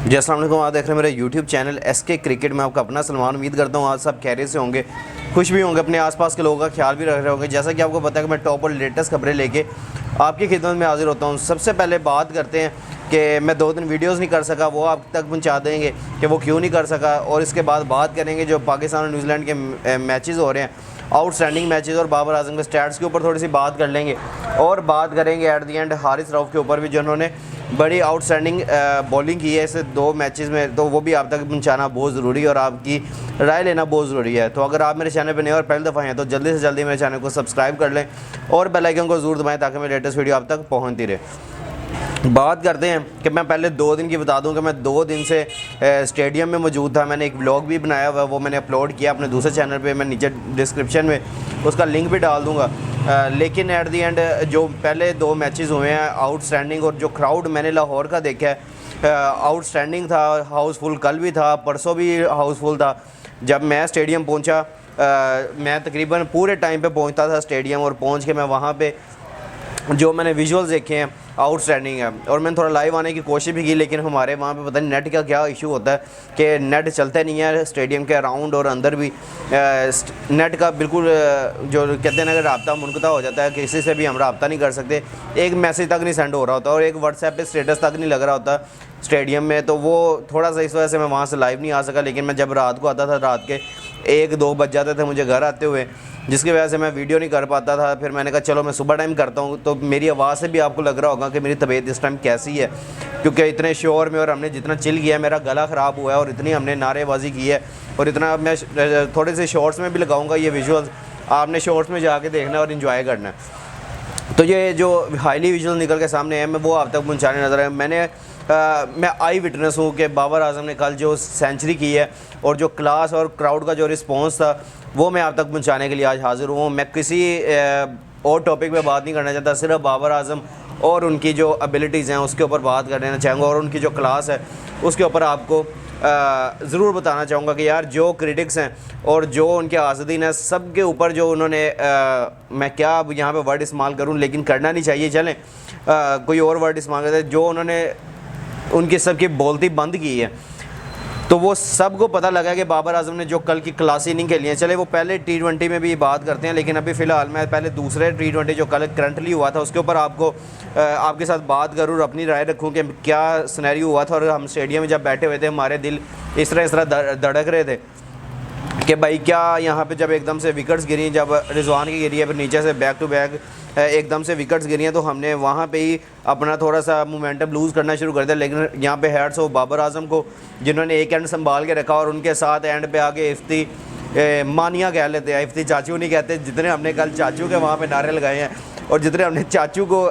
जी अस्सलाम वालेकुम। आप देख रहे हैं मेरा यूट्यूब चैनल SK क्रिकेट में। आपका अपना सलमान। उम्मीद करता हूँ आज सब खैरियत से होंगे, खुश भी होंगे, अपने आसपास के लोगों का ख्याल भी रख रहे होंगे। जैसा कि आपको पता है कि मैं टॉप और लेटेस्ट खबरें लेके आपकी खिदमत में हाजिर होता हूँ। सबसे पहले बात करते हैं कि मैं 2 दिन वीडियोस नहीं कर सका, वो आप तक पहुँचा देंगे कि वो क्यों नहीं कर सका। और इसके बाद बात करेंगे जो पाकिस्तान और न्यूजीलैंड के मैचेस हो रहे हैं, आउटस्टैंडिंग मैचेस, और बाबर आजम के स्टैट्स के ऊपर थोड़ी सी बात कर लेंगे। और बात करेंगे at the and Haris Rauf के ऊपर भी, जिन्होंने बड़ी आउटस्टैंडिंग बॉलिंग की है इस 2 मैचेस में, तो वो भी आप तक पहुंचाना बहुत ज़रूरी है और आपकी राय लेना बहुत ज़रूरी है। तो अगर आप मेरे चैनल पर नए और पहली दफ़ा हैं तो जल्दी से जल्दी मेरे चैनल को सब्सक्राइब कर लें और बेल आइकन को ज़रूर दबाएं ताकि मेरी लेटेस्ट वीडियो आप तक पहुँचती रहे। बात करते हैं कि मैं पहले 2 दिन की बता दूं कि मैं 2 दिन से स्टेडियम में मौजूद था। मैंने एक व्लॉग भी बनाया हुआ है, वो मैंने अपलोड किया अपने दूसरे चैनल पे। मैं नीचे डिस्क्रिप्शन में उसका लिंक भी डाल दूंगा। लेकिन एट दी एंड जो पहले 2 मैचेस हुए हैं आउटस्टैंडिंग, और जो क्राउड मैंने लाहौर का देखा है आउटस्टैंडिंग था, हाउसफुल। कल भी था, परसों भी हाउसफुल था। जब मैं स्टेडियम पहुँचा, मैं तकरीबन पूरे टाइम पर पहुँचता था स्टेडियम, और पहुँच के मैं वहाँ पर जो मैंने विजुअल्स देखे हैं आउटस्टैंडिंग है। और मैंने थोड़ा लाइव आने की कोशिश भी की, लेकिन हमारे वहाँ पे पता नहीं नेट का क्या इशू होता है कि नेट चलता नहीं है स्टेडियम के अराउंड और अंदर भी। नेट का बिल्कुल जो कहते हैं ना कि रब्ता मुनक़ता हो जाता है, किसी से भी हम रब्ता नहीं कर सकते। एक मैसेज तक नहीं सेंड हो रहा होता और एक व्हाट्सएप पे स्टेटस तक नहीं लग रहा होता स्टेडियम में। तो वो थोड़ा सा इस वजह से मैं वहाँ से लाइव नहीं आ सका। लेकिन मैं जब रात को आता था, रात के 1-2 बज जाते थे मुझे घर आते हुए, जिसकी वजह से मैं वीडियो नहीं कर पाता था। फिर मैंने कहा चलो मैं सुबह टाइम करता हूँ। तो मेरी आवाज़ से भी आपको लग रहा होगा कि मेरी तबीयत इस टाइम कैसी है, क्योंकि इतने शोर में और हमने जितना चिल किया है, मेरा गला ख़राब हुआ है और इतनी हमने नारेबाजी की है। और इतना मैं थोड़े से शॉर्ट्स में भी लगाऊंगा ये विजुअल्स, आपने शॉर्ट्स में जाके देखना और इन्जॉय करना है। तो ये जो हाईली विजुअल निकल के सामने है, मैं वो आप तक पहुँचाने नजर आए। मैं आई विटनेस हूँ कि बाबर आजम ने कल जो सेंचुरी की है और जो क्लास और क्राउड का जो रिस्पॉन्स था वो मैं आप तक पहुँचाने के लिए आज हाज़िर हूँ। मैं किसी और टॉपिक पे बात नहीं करना चाहता, सिर्फ बाबर आजम और उनकी जो एबिलिटीज़ हैं उसके ऊपर बात करना चाहूँगा, और उनकी जो क्लास है उसके ऊपर आपको ज़रूर बताना चाहूँगा कि यार जो क्रिटिक्स हैं और जो उनके आज़दीन हैं, सब के ऊपर जो उन्होंने मैं क्या अब यहाँ पे वर्ड इस्तेमाल करूँ, लेकिन करना नहीं चाहिए, चलें कोई और वर्ड इस्तेमाल करते हैं, जो उन्होंने उनकी सबकी बोलती बंद की है। तो वो सबको पता लगा कि बाबर आजम ने जो कल की क्लास इनिंग खेली है। चले वो पहले T20 में भी बात करते हैं, लेकिन अभी फ़िलहाल मैं पहले दूसरे T20 जो कल करंटली हुआ था उसके ऊपर आपके साथ बात करूँ, अपनी राय रखूँ कि क्या सिनेरियो हुआ था। और हम स्टेडियम में जब बैठे हुए थे, हमारे दिल इस तरह धड़क रहे थे कि भाई क्या यहाँ पे जब एकदम से विकेट्स गिरी, जब रिजवान की गिरी है, फिर नीचे से बैक टू बैक एकदम से विकेट्स गिरी हैं, तो हमने वहाँ पे ही अपना थोड़ा सा मोमेंटम लूज़ करना शुरू कर दिया। लेकिन यहाँ पे हैट्स ऑफ बाबर आजम को, जिन्होंने एक एंड संभाल के रखा और उनके साथ एंड पे आके इफ्ती मानिया कह लेते हैं, इफ्ती चाचू नहीं कहते, जितने हमने कल चाचू के वहाँ पे नारे लगाए हैं और जितने हमने चाचू को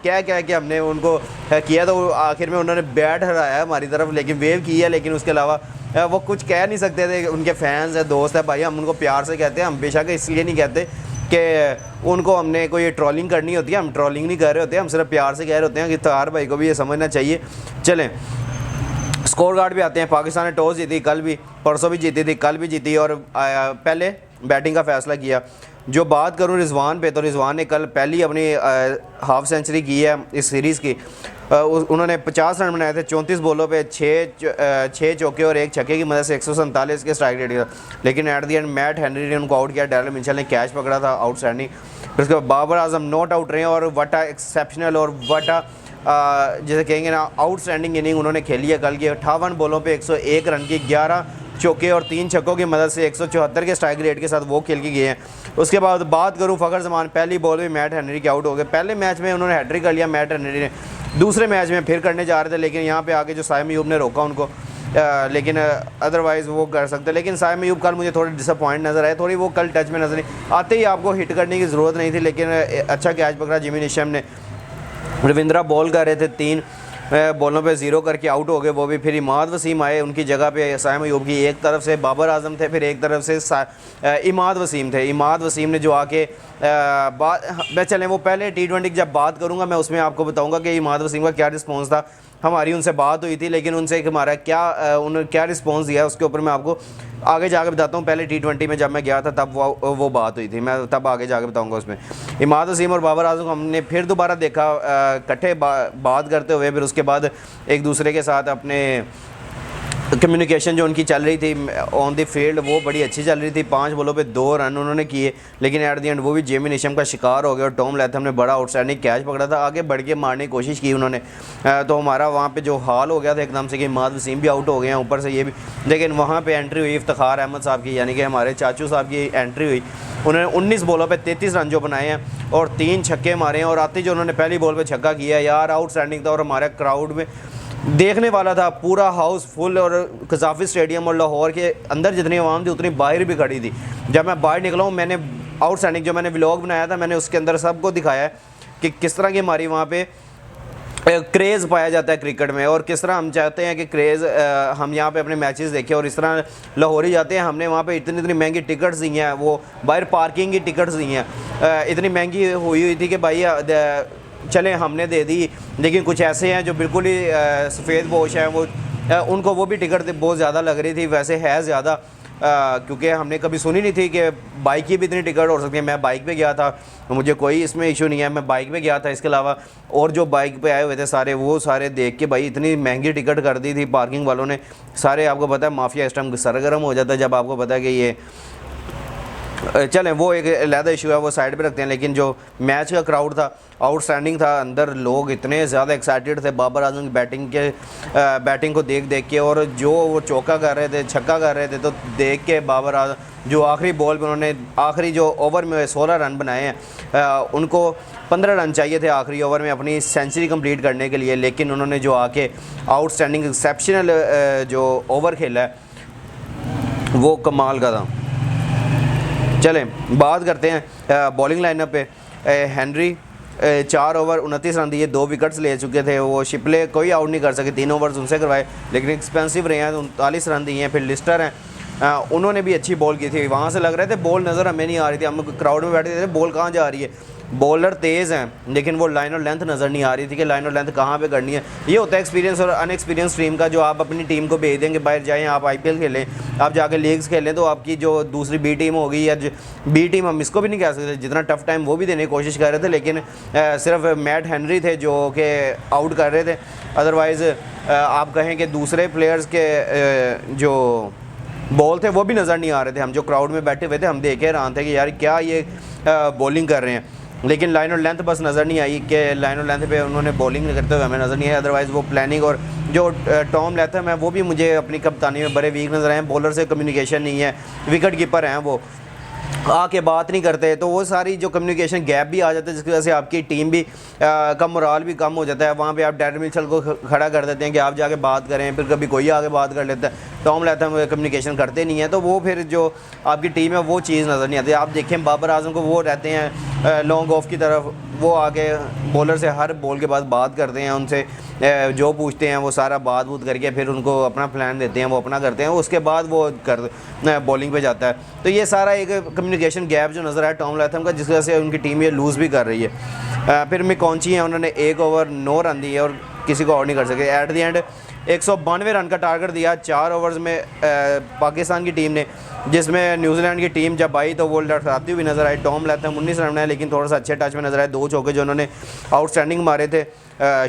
क्या के हमने उनको किया, तो आखिर में उन्होंने बैट हराया हमारी तरफ, लेकिन वेव की है। लेकिन उसके अलावा वो कुछ कह नहीं सकते थे। उनके फैंस हैं, दोस्त है भाई, हम उनको प्यार से कहते हैं। हम बेशक इसलिए नहीं कहते कि उनको हमने कोई ट्रोलिंग करनी होती है, हम ट्रोलिंग नहीं कर रहे होते, हम सिर्फ प्यार से कह रहे होते हैं कि तार भाई को भी ये समझना चाहिए। चलें स्कोर कार्ड भी आते हैं। पाकिस्तान ने टॉस जीती, कल भी, परसों भी जीती थी, कल भी जीती और पहले बैटिंग का फ़ैसला किया। जो बात करूं रिजवान पे, तो रिजवान ने कल पहली अपनी हाफ सेंचुरी की है इस सीरीज़ की। उन्होंने 50 रन बनाए थे 34 बॉलों पे, 6 चौके और 1 छक्के की मदद से 147 के स्ट्राइक रेट था। लेकिन at the and Matt Henry ने उनको आउट किया, डैरेल मिचेल ने कैच पकड़ा था आउटस्टैंडिंग। फिर उसके बाद बाबर आजम नॉट आउट रहे और वटा एक्सेप्शनल और वटा जैसे कहेंगे ना आउटस्टैंडिंग इनिंग उन्होंने खेली है कल की। 58 बॉलों पे 101 रन की, 11 चौके और 3 छक्कों की मदद से 174 के स्ट्राइक रेट के साथ वो खेल के गए हैं। उसके बाद बात करूं फ़खर जमान, पहली बॉल में मैट हेनरी के आउट हो गए। पहले मैच में उन्होंने हैट्रिक कर लिया मैट हेनरी ने, दूसरे मैच में फिर करने जा रहे थे, लेकिन यहाँ पे आके जो साइम अयूब ने रोका उनको, लेकिन अदरवाइज़ वो कर सकते। लेकिन साइम अयूब कल मुझे थोड़े डिसअपॉइंट नज़र आए, थोड़ी वो कल टच में नज़र नहीं आते ही, आपको हिट करने की ज़रूरत नहीं थी, लेकिन अच्छा कैच पकड़ा जिमी निशम ने। रविंद्रा बॉल कर रहे थे, 3 बॉलों पे 0 करके आउट हो गए वो भी। फिर इमाद वसीम आए, उनकी जगह पे साइम अयूब की, एक तरफ से बाबर आजम थे, फिर एक तरफ से इमाद वसीम थे। इमाद वसीम ने जो आके मैं चलें वो पहले T20 की जब बात करूँगा मैं उसमें आपको बताऊँगा कि इमाद वसीम का क्या रिस्पॉन्स था। हमारी उनसे बात हुई थी, लेकिन उनसे हमारा उन्होंने क्या रिस्पॉन्स दिया उसके ऊपर मैं आपको आगे जाके बताता हूँ। पहले T20 में जब मैं गया था तब वो बात हुई थी, मैं तब आगे जाके बताऊँगा उसमें। इमाद वसीम और बाबर आजम को हमने फिर दोबारा देखा इकट्ठे बात करते हुए, फिर उसके बाद एक दूसरे के साथ अपने कम्युनिकेशन जो उनकी चल रही थी ऑन द फील्ड वो बड़ी अच्छी चल रही थी। 5 बॉलों पे 2 रन उन्होंने किए, लेकिन एट द एंड वो भी जेमी निशम का शिकार हो गया और टॉम लैथम ने बड़ा आउटस्टैंडिंग कैच पकड़ा था। आगे बढ़ के मारने की कोशिश की उन्होंने, तो हमारा वहाँ पे जो हाल हो गया था एकदम से कि इमाद वसीम भी आउट हो गए हैं ऊपर से ये भी, लेकिन वहाँ पर एंट्री हुई इफ्तिखार अहमद साहब की, यानी कि हमारे चाचू साहब की एंट्री हुई। उन्होंने 19 बॉलों पे 33 रन जो बनाए हैं और 3 छक्के मारे हैं, और आते जो उन्होंने पहली बॉल पे छक्का किया यार आउटस्टैंडिंग था। और हमारे क्राउड में देखने वाला था पूरा हाउस फुल, और कज़ाफ़ी स्टेडियम और लाहौर के अंदर जितनी आवाम थी उतनी बाहर भी खड़ी थी। जब मैं बाहर निकला हूँ, मैंने आउटस्टैंडिंग जो मैंने व्लॉग बनाया था मैंने उसके अंदर सबको दिखाया है कि किस तरह की हमारी वहाँ पे क्रेज़ पाया जाता है क्रिकेट में, और किस तरह हम चाहते हैं कि क्रेज़ हम यहाँ पे अपने मैचेस देखें। और इस तरह लाहौर ही जाते हैं, हमने वहाँ पे इतनी महंगी टिकट्स दी हैं, वो बाहर पार्किंग की टिकट्स दी हैं, इतनी महंगी हुई थी कि भाई चलें हमने दे दी। लेकिन कुछ ऐसे हैं जो बिल्कुल ही सफ़ेद पोश हैं, वो उनको वो भी टिकट बहुत ज़्यादा लग रही थी। वैसे है ज़्यादा, क्योंकि हमने कभी सुनी नहीं थी कि बाइक की भी इतनी टिकट हो सकती है। मैं बाइक पे गया था, मुझे कोई इसमें इशू नहीं है, मैं बाइक पे गया था। इसके अलावा और जो बाइक पे आए हुए थे सारे, वो सारे देख के भाई इतनी महंगी टिकट कर दी थी पार्किंग वालों ने। सारे आपको पता है माफिया इस टाइम सरगर्म हो जाता है जब आपको पता है कि ये चलें वो एक अलहदा इशू है, वो साइड पे रखते हैं। लेकिन जो मैच का क्राउड था आउटस्टैंडिंग था, अंदर लोग इतने ज़्यादा एक्साइटेड थे बाबर आजम की बैटिंग को देख के, और जो वो चौका कर रहे थे छक्का कर रहे थे, तो देख के बाबर आजम जो आखिरी बॉल पे उन्होंने आखिरी जो ओवर में 16 रन बनाए हैं, उनको 15 रन चाहिए थे आखिरी ओवर में अपनी सेंचुरी कंप्लीट करने के लिए। लेकिन उन्होंने जो आके आउटस्टैंडिंग एक्सेप्शनल जो ओवर खेला है वो कमाल का था। चलें बात करते हैं बॉलिंग लाइनअप पे। हेनरी 4 ओवर 29 रन दिए, 2 विकेट्स ले चुके थे। वो शिपले कोई आउट नहीं कर सके, 3 ओवर्स उनसे करवाए, लेकिन एक्सपेंसिव रहे हैं, 39 रन दिए हैं। फिर लिस्टर हैं, उन्होंने भी अच्छी बॉल की थी। वहाँ से लग रहे थे बॉल नज़र हमें नहीं आ रही थी, हम क्राउड में बैठे थे बॉल कहाँ जा रही है। बॉलर तेज़ हैं लेकिन वो लाइन और लेंथ नज़र नहीं आ रही थी कि लाइन और लेंथ कहाँ पे करनी है। ये होता है एक्सपीरियंस और अनएक्सपीरियंस टीम का, जो आप अपनी टीम को भेज देंगे बाहर जाएं, आप IPL खेलें, आप जाके लीग्स खेलें, तो आपकी जो दूसरी B टीम होगी या B टीम, हम इसको भी नहीं कह सकते, जितना टफ टाइम वो भी देने की कोशिश कर रहे थे, लेकिन सिर्फ मैट हेनरी थे जो कि आउट कर रहे थे। अदरवाइज़ आप कहें कि दूसरे प्लेयर्स के जो बॉल थे वो भी नज़र नहीं आ रहे थे। हम जो क्राउड में बैठे हुए थे हम देख रहे थे कि यार क्या ये बॉलिंग कर रहे हैं, लेकिन लाइन और लेंथ बस नज़र नहीं आई कि लाइन और लेंथ पे उन्होंने बॉलिंग करते हुए हमें नज़र नहीं आई। अदरवाइज़ वो प्लानिंग, और जो टॉम लैथम है वो भी मुझे अपनी कप्तानी में बड़े वीक नज़र आए। बॉलर से कम्युनिकेशन नहीं है, विकेट कीपर हैं वो आके बात नहीं करते, तो वो सारी जो कम्युनिकेशन गैप भी आ जाता है, जिसकी वजह से आपकी टीम भी का मोराल भी कम हो जाता है। वहाँ पे आप डैरेन मिचेल को खड़ा कर देते हैं कि आप जाके बात करें, फिर कभी कोई आगे बात कर लेता है। टॉम लैथम कम्युनिकेशन करते नहीं है, तो वो फिर जो आपकी टीम है वो चीज़ नज़र नहीं आती। आप देखें बाबर आजम को, वो रहते हैं लॉन्ग ऑफ की तरफ, वो आके बॉलर से हर बॉल के बाद बात करते हैं, उनसे जो पूछते हैं वो सारा बात बूत करके फिर उनको अपना प्लान देते हैं, वो अपना करते हैं, उसके बाद वो बॉलिंग पे जाता है। तो ये सारा एक कम्युनिकेशन गैप जो नज़र आया टॉम लैथम का, जिस वजह से उनकी टीम ये लूज़ भी कर रही है। फिर मैकॉन्ची हैं, उन्होंने 1 ओवर 9 रन दिए और किसी को आउट नहीं कर सके। एट द एंड 192 रन का टारगेट दिया 4 ओवर्स में पाकिस्तान की टीम ने, जिसमें न्यूजीलैंड की टीम जब आई तो वो लड़खड़ाती हुई नज़र आई। टॉम लैथम 19 रन है, लेकिन थोड़ा सा अच्छे टच में नज़र आए, 2 चौके जो उन्होंने आउटस्टैंडिंग मारे थे।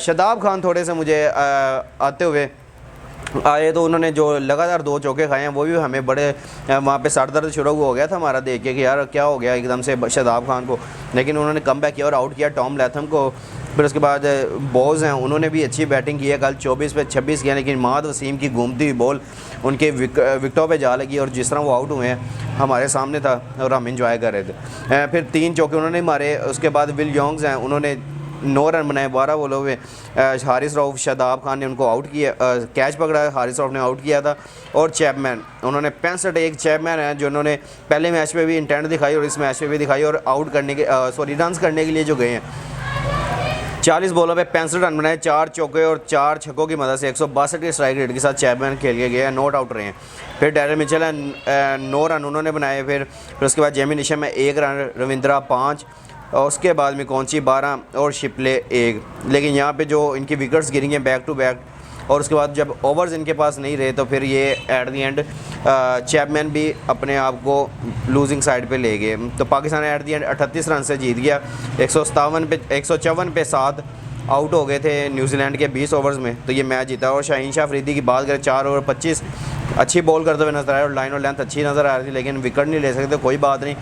शादाब खान थोड़े से मुझे आते हुए आए, तो उन्होंने जो लगातार 2 चौके खाए हैं वो भी हमें बड़े वहाँ पे सर दर्द शुरू हो गया था हमारा देख के कि यार क्या हो गया एकदम से शादाब खान को, लेकिन उन्होंने कम बैक किया और आउट किया टॉम लैथम को। फिर उसके बाद बॉल्स हैं, उन्होंने भी अच्छी बैटिंग की है, कल 24 पे 26 किया, लेकिन इमाद वसीम की घूमती हुई बॉल उनके विकटों पे जा लगी और जिस तरह वो आउट हुए हैं हमारे सामने था और हम इंजॉय कर रहे थे। फिर 3 चौके उन्होंने मारे। उसके बाद विल यॉन्ग्स हैं, उन्होंने 9 रन बनाए 12 बॉलों में। हारिस रऊफ शादाब खान ने उनको आउट किया, कैच पकड़ा, हारिस रऊफ ने आउट किया था। और चैपमैन, उन्होंने 65 एक चैपमैन है जो उन्होंने पहले मैच में भी इंटेंट दिखाई और इस मैच में भी दिखाई, और आउट करने के रन्स करने के लिए जो गए हैं 40 बॉलों पे 65 रन बनाए, 4 चौके और 4 छक्कों की मदद से 162 के स्ट्राइक रेट के साथ चैपमैन खेल के गए हैं, नॉट आउट रहे हैं। फिर डैरेन मिचेल 9 रन उन्होंने बनाए। फिर उसके बाद जेमी निशम है 1 रन, रविंद्रा 5, और उसके बाद मैकॉन्ची 12 और शिपले 1। लेकिन यहाँ पे जो इनकी विकेट्स गिरी हैं बैक टू बैक, और उसके बाद जब ओवर्स इनके पास नहीं रहे तो फिर ये एट द एंड चैपमैन भी अपने आप को लूजिंग साइड पे ले गए। तो Pakistan at the end 38 run से जीत गया, 157 पे 154 पे 7 आउट हो गए थे न्यूजीलैंड के 20 ओवर्स में, तो ये मैच जीता। और शाहीन शाह अफरीदी की बात करें 4 ओवर 25 अच्छी बॉल करते हुए नजर आए और लाइन और लेंथ अच्छी नज़र आ रही थी, लेकिन विकेट नहीं ले सकते। कोई बात नहीं,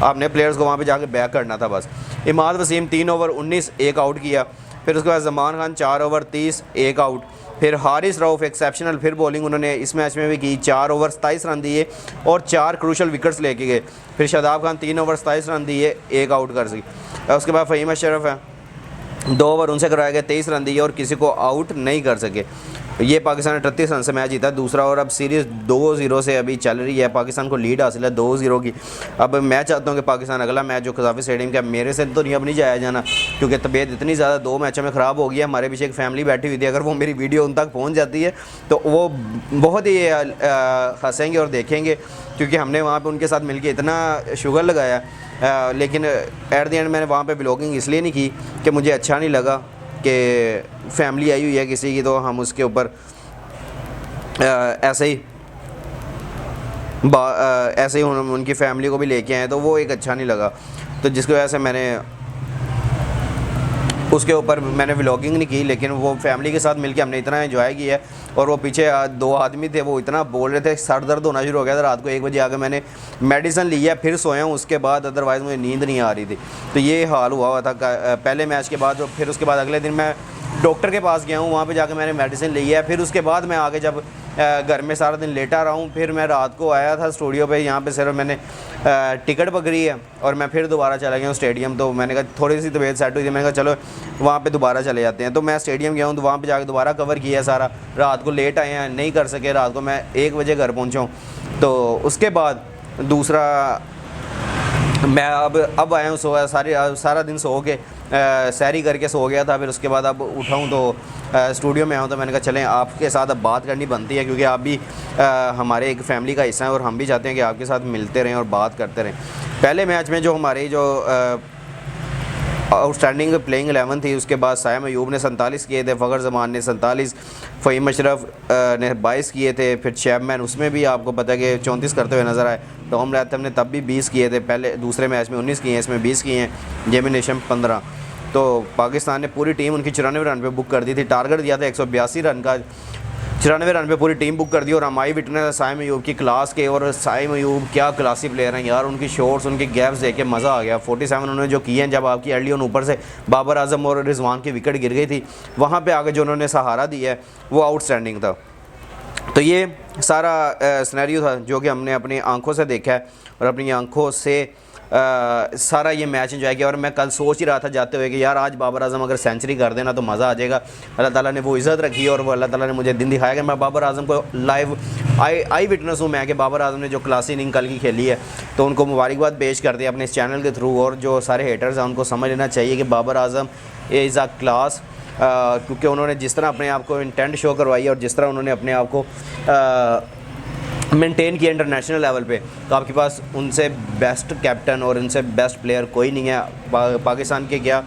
आपने प्लेयर्स को वहाँ पे जाके बैक करना था बस। इमाद वसीम 3 ओवर 19 एक आउट किया। फिर उसके बाद जमान खान 4 ओवर 30 एक आउट। फिर हारिस रऊफ़ एक्सेप्शनल फिर बॉलिंग उन्होंने इस मैच में भी की, 4 ओवर 27 रन दिए और 4 क्रूशल विकेट्स लेके गए। फिर शादाब खान 3 ओवर 27 रन दिए एक आउट कर सी। उसके बाद फ़हीम अशरफ है 2 ओवर उनसे कराए गए 23 रन दिए और किसी को आउट नहीं कर सके। ये पाकिस्तान ने 38 रन से मैच जीता दूसरा। और अब सीरीज़ 2-0 से अभी चल रही है, पाकिस्तान को लीड हासिल है 2-0 की। अब मैं चाहता हूँ कि पाकिस्तान अगला मैच जो कज़ाफ़ी स्टेडियम का, मेरे से तो नहीं अब नहीं जाया जाना क्योंकि तबीयत इतनी ज़्यादा 2 मैचों में ख़राब हो गई है। हमारे पीछे एक फैमिली बैठी हुई थी, अगर वो मेरी वीडियो उन तक पहुँच जाती है तो वो बहुत ही हंसेंगे और देखेंगे, क्योंकि हमने वहाँ पर उनके साथ मिल के इतना शुगर लगाया। लेकिन एट द एंड मैंने वहाँ पे ब्लॉगिंग इसलिए नहीं की कि मुझे अच्छा नहीं लगा कि फैमिली आई हुई है किसी की, तो हम उसके ऊपर ऐसे ही उनकी फैमिली को भी लेके आए, तो वो एक अच्छा नहीं लगा। तो जिसकी वजह से मैंने उसके ऊपर व्लॉगिंग नहीं की, लेकिन वो फैमिली के साथ मिलके हमने इतना एंजॉय किया है। और वो पीछे 2 आदमी थे, वो इतना बोल रहे थे, सर दर्द होना शुरू हो गया था। रात को 1 बजे आकर मैंने मेडिसिन लिया, फिर सोया हूँ उसके बाद, अदरवाइज़ मुझे नींद नहीं आ रही थी। तो ये हाल हुआ था पहले मैच के बाद। फिर उसके बाद अगले दिन मैं डॉक्टर के पास गया हूँ, वहाँ पे जाकर मैंने मेडिसिन ली है। फिर उसके बाद मैं आगे जब घर में सारा दिन लेटा रहा हूँ, फिर मैं रात को आया था स्टूडियो पे, यहाँ पे सिर्फ मैंने टिकट पकड़ी है और मैं फिर दोबारा चला गया हूँ स्टेडियम। तो मैंने कहा थोड़ी सी तबीयत सेट हुई थी, मैंने कहा चलो वहाँ पे दोबारा चले जाते हैं। तो मैं स्टेडियम गया हूँ, तो वहाँ पे जाके दोबारा कवर किया सारा। रात को लेट आए हैं, नहीं कर सके, रात को मैं 1 बजे घर पहुँचा हूँ। तो उसके बाद दूसरा मैं अब आया हूँ, सारा दिन सो के सैरी करके सो गया था। फिर उसके बाद अब उठाऊँ तो स्टूडियो में आऊँ, तो मैंने कहा चलें आपके साथ अब बात करनी बनती है, क्योंकि आप भी हमारे एक फैमिली का हिस्सा हैं और हम भी चाहते हैं कि आपके साथ मिलते रहें और बात करते रहें। पहले मैच में जो हमारी जो आउटस्टैंडिंग प्लेइंग 11 थी, उसके बाद सायम अयूब ने 47 किए थे, फ़खर जमान ने 47, फ़हीम अशरफ ने 22 किए थे। फिर चैपमैन उसमें भी आपको पता है कि 34 करते हुए नज़र आए। टॉम लैथम ने तब भी 20 किए थे, पहले दूसरे मैच में 19 किए हैं, इसमें 20 किए हैं। जेमी नेशम 15। तो पाकिस्तान ने पूरी टीम उनकी 94 रन पे बुक कर दी थी। टारगेट दिया था 182 रन का, 94 रन पे पूरी टीम बुक कर दी। और हम आई विटनेस है सायम अयूब की क्लास के, और सायम अयूब क्या क्लासी प्लेयर हैं यार, उनकी शॉट्स उनकी गैप्स देख के मज़ा आ गया। 47 उन्होंने जो किए हैं, जब आपकी अर्ली ऑन ऊपर से बाबर आजम और रिजवान की विकेट गिर गई थी, वहाँ पे आगे जो उन्होंने सहारा दिया है वो आउटस्टैंडिंग था। तो ये सारा सिनेरियो था जो कि हमने अपनी आंखों से देखा है और अपनी आंखों से सारा ये मैच एंजॉय किया। और मैं कल सोच ही रहा था जाते हुए कि यार आज बाबर आजम अगर सेंचुरी कर देना तो मज़ा आ जाएगा। अल्लाह ताला ने वो इज़्ज़त रखी और वो अल्लाह ताला ने मुझे दिन दिखाया कि मैं बाबर आजम को लाइव आई विटनेस हूँ मैं, कि बाबर आजम ने जो क्लासी इनिंग कल की खेली है, तो उनको मुबारकबाद पेश कर दिया अपने इस चैनल के थ्रू। और जो सारे हेटर्स हैं उनको समझ लेना चाहिए कि Babar Azam is a class, क्योंकि उन्होंने जिस तरह अपने आप को इंटेंट शो करवाई है और जिस तरह उन्होंने अपने आप को मेंटेन किया इंटरनेशनल लेवल पे, तो आपके पास उनसे बेस्ट कैप्टन और उनसे बेस्ट प्लेयर कोई नहीं है। पाकिस्तान के क्या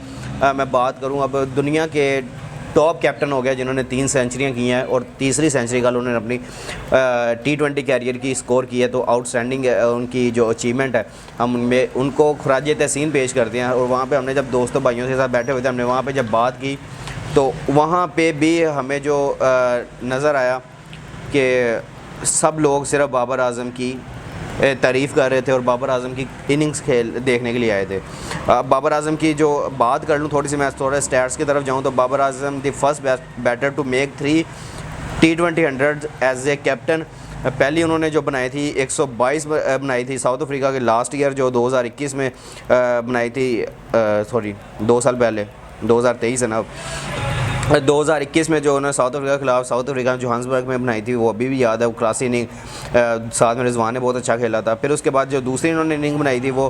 मैं बात करूं, अब दुनिया के टॉप कैप्टन हो गया जिन्होंने 3 सेंचुरियां की हैं और तीसरी सेंचुरी कल उन्होंने अपनी T20 कैरियर की स्कोर की है। तो आउटस्टैंडिंग उनकी जो अचीवमेंट है, हम उनमें उनको खराज तहसीन पेश करते हैं। और वहाँ पे हमने जब दोस्तों भाइयों के साथ बैठे हुए थे, हमने वहाँ पे जब बात की तो वहाँ पे भी हमें जो नज़र आया कि सब लोग सिर्फ बाबर आजम की तारीफ़ कर रहे थे और बाबर आजम की इनिंग्स देखने के लिए आए थे। बाबर आजम की जो बात कर लूँ थोड़ी सी, मैं थोड़ा स्टैट्स की तरफ जाऊँ तो Babar Azam the first batter to make 3 T20 100 as a captain. पहली उन्होंने जो बनाई थी 122 बनाई थी साउथ अफ्रीका के लास्ट ईयर जो 2021 में बनाई थी, सॉरी 2 साल पहले, 2023 है ना। 2021 में जो उन्होंने साउथ अफ्रीका के खिलाफ साउथ अफ्रीका में जोहान्सबर्ग में बनाई थी, वो अभी भी याद है। वो क्लासी इनिंग साथ में रिजवान ने बहुत अच्छा खेला था। फिर उसके बाद जो दूसरी इन्होंने इनिंग बनाई थी वो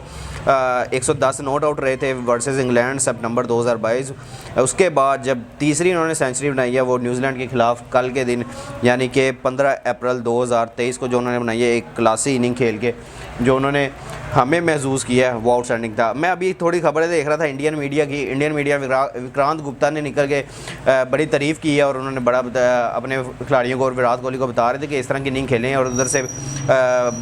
110 नॉट आउट रहे थे वर्सेस इंग्लैंड सितंबर 2022। उसके बाद जब तीसरी इन्होंने सेंचुरी बनाई है वो न्यूजीलैंड के खिलाफ कल के दिन, यानी कि 15 अप्रैल 2023 को जो उन्होंने बनाई है, एक क्लासी इनिंग खेल के। जो उन्होंने हमें महसूस किया है वो आउटस्टैंडिंग था। मैं अभी थोड़ी खबरें देख रहा था इंडियन मीडिया की। इंडियन मीडिया विक्रांत गुप्ता ने निकल के बड़ी तारीफ़ की है और उन्होंने बड़ा अपने खिलाड़ियों को और विराट कोहली को बता रहे थे कि इस तरह की इनिंग खेलें। और उधर से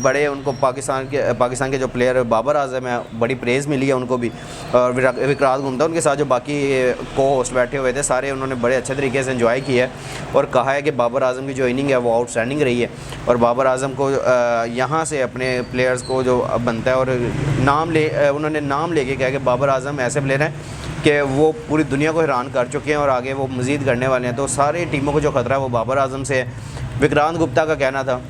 बड़े उनको पाकिस्तान के जो प्लेयर बाबर आजम है बड़ी प्रेज़ मिली है उनको भी। और विक्रांत गुप्ता उनके साथ जो बाकी को होस्ट बैठे हुए थे सारे उन्होंने बड़े अच्छे तरीके से एंजॉय किया है और कहा है कि बाबर आजम की जो इनिंग है वो आउटस्टैंडिंग रही है। और बाबर आजम को यहाँ से अपने प्लेयर्स को जो बनता है और उन्होंने नाम लेके कहा कि बाबर आजम ऐसे प्लेयर हैं कि वो पूरी दुनिया को हैरान कर चुके हैं और आगे वो मज़ीद करने वाले हैं। तो सारी टीमों को जो ख़तरा है वो बाबर आजम से है। विक्रांत गुप्ता का कहना था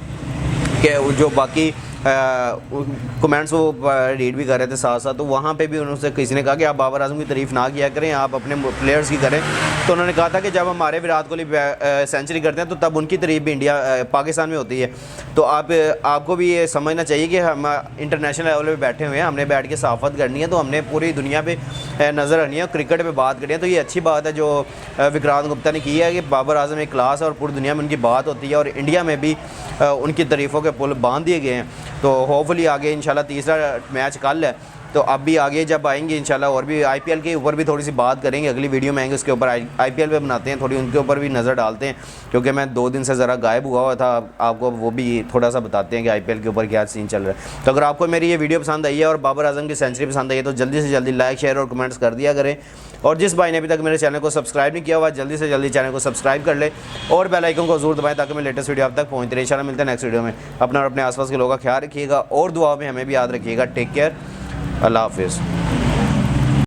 कि जो बाकी कमेंट्स वो रीड भी कर रहे थे साथ साथ, तो वहाँ पे भी उनसे किसी ने कहा कि आप बाबर आजम की तारीफ़ ना किया करें, आप अपने प्लेयर्स की करें। तो उन्होंने कहा था कि जब हमारे विराट कोहली सेंचुरी करते हैं तो तब उनकी तारीफ़ भी पाकिस्तान में होती है। तो आपको भी ये समझना चाहिए कि हम इंटरनेशनल लेवल पे बैठे हुए हैं, हमने बैठ के सहाफ़त करनी है, तो हमने पूरी दुनिया पे नज़र रखनी है, क्रिकेट पे बात करनी है। तो ये अच्छी बात है जो विक्रांत गुप्ता ने की है कि बाबर आजम एक क्लास है और पूरी दुनिया में उनकी बात होती है और इंडिया में भी उनकी तारीफ़ों के पुल बांध दिए गए हैं। तो होपफुली आगे इंशाल्लाह तीसरा मैच कल है, तो अब भी आगे जब आएंगे इंशाल्लाह और भी आईपीएल के ऊपर भी थोड़ी सी बात करेंगे। अगली वीडियो में आएंगे उसके ऊपर आईपीएल पे बनाते हैं, थोड़ी उनके ऊपर भी नज़र डालते हैं क्योंकि मैं 2 दिन से ज़रा गायब हुआ था। आपको वो भी थोड़ा सा बताते हैं कि आईपीएल के ऊपर क्या सीन चल रहा है। तो अगर आपको मेरी ये वीडियो पसंद आई है और बाबर आजम की सेंचुरी पसंद आई है तो जल्दी से जल्दी लाइक शेयर और कमेंट्स कर दिया करें। और जिस भाई ने अभी तक मेरे चैनल को सब्सक्राइब नहीं किया हुआ जल्दी से जल्दी चैनल को सब्सक्राइब कर ले और बेल आइकन को ज़रूर दबाएं ताकि मैं लेटेस्ट वीडियो आप तक पहुँचते रहे। इंशाल्लाह मिलते हैं नेक्स्ट वीडियो में। अपना और अपने आसपास के लोगों का ख्याल रखिएगा और दुआ में हमें भी याद रखिएगा। टेक केयर, अल्लाह हाफिज़।